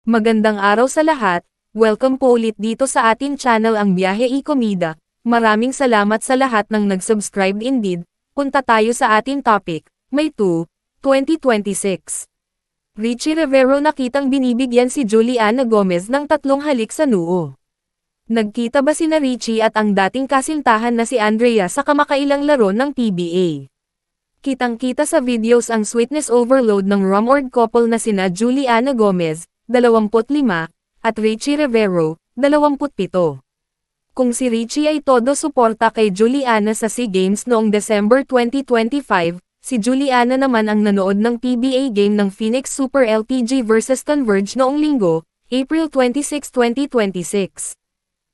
Magandang araw sa lahat, welcome po ulit dito sa ating channel ang Biyahe y Komida. Maraming salamat sa lahat ng nag-subscribe indeed. Punta tayo sa ating topic, May 2, 2026. Richie Rivero nakitang binibigyan si Juliana Gomez ng 3 halik sa noo. Nagkita ba sina Richie at ang dating kasintahan na si Andrea sa kamakailang laro ng PBA? Kitang-kita sa videos ang sweetness overload ng rumored couple na sina Juliana Gomez, 25, at Richie Rivero, 27. Kung si Richie ay todo suporta kay Juliana sa SEA Games noong December 2025, si Juliana naman ang nanood ng PBA game ng Phoenix Super LPG vs Converge noong linggo, April 26, 2026.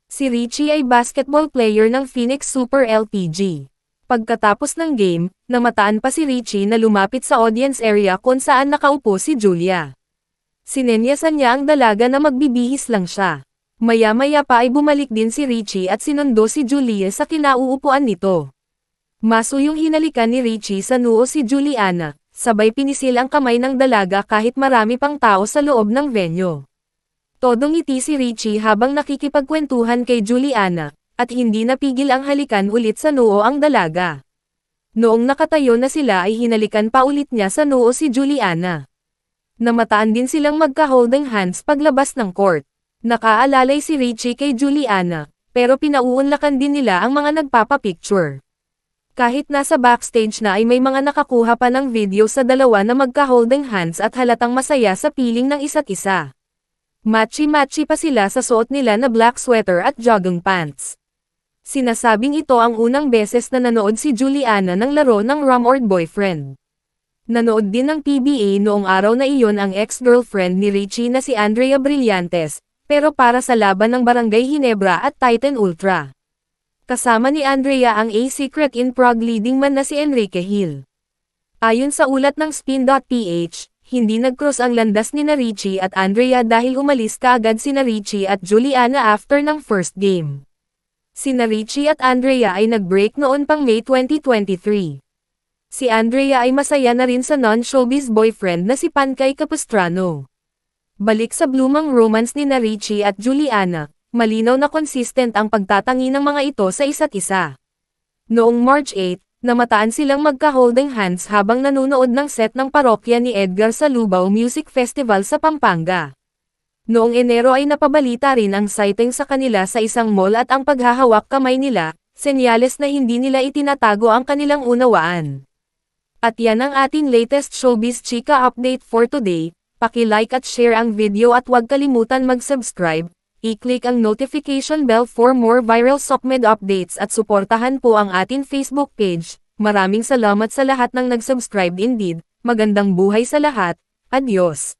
Si Richie ay basketball player ng Phoenix Super LPG. Pagkatapos ng game, namataan pa si Richie na lumapit sa audience area kung saan nakaupo si Julia. Sinenyasan niya ang dalaga na magbibihis lang siya. Maya-maya pa ay bumalik din si Richie at sinundo si Julia sa kinauupuan nito. Masuyong hinalikan ni Richie sa noo si Juliana, sabay pinisil ang kamay ng dalaga kahit marami pang tao sa loob ng venue. Todong ngiti si Richie habang nakikipagkwentuhan kay Juliana, at hindi napigil ang halikan ulit sa noo ang dalaga. Noong nakatayo na sila ay hinalikan pa ulit niya sa noo si Juliana. Namataan din silang magka-holding hands paglabas ng court. Nakaalalay si Richie kay Juliana, pero pinauunlakan din nila ang mga nagpapapicture. Kahit nasa backstage na ay may mga nakakuha pa ng video sa dalawa na magka-holding hands at halatang masaya sa piling ng isa't isa. Matchy-matchy pa sila sa suot nila na black sweater at jogging pants. Sinasabing ito ang unang beses na nanood si Juliana ng laro ng rumored boyfriend. Nanood din ng PBA noong araw na iyon ang ex-girlfriend ni Richie na si Andrea Brillantes, pero para sa laban ng Barangay Ginebra at Titan Ultra. Kasama ni Andrea ang A-Secret in Prague leading man na si Enrique Hill. Ayon sa ulat ng Spin.ph, hindi nag-cross ang landas ni Richie at Andrea dahil umalis kaagad sina Richie at Juliana after ng first game. Sina Richie at Andrea ay nag-break noon pang May 2023. Si Andrea ay masaya na rin sa non-showbiz boyfriend na si Pankaj Capistrano. Balik sa blumang romance ni Richie at Juliana, malinaw na consistent ang pagtatangi ng mga ito sa isa't isa. Noong March 8, namataan silang magka-holding hands habang nanunood ng set ng parokya ni Edgar sa Lubao Music Festival sa Pampanga. Noong Enero ay napabalita rin ang sighting sa kanila sa isang mall at ang paghahawak kamay nila, senyales na hindi nila itinatago ang kanilang unawaan. At yan ang ating latest showbiz chika update for today. Paki-like at share ang video at huwag kalimutan mag-subscribe. I-click ang notification bell for more viral SOCMED updates at suportahan po ang ating Facebook page. Maraming salamat sa lahat ng nag-subscribe indeed. Magandang buhay sa lahat. Adios.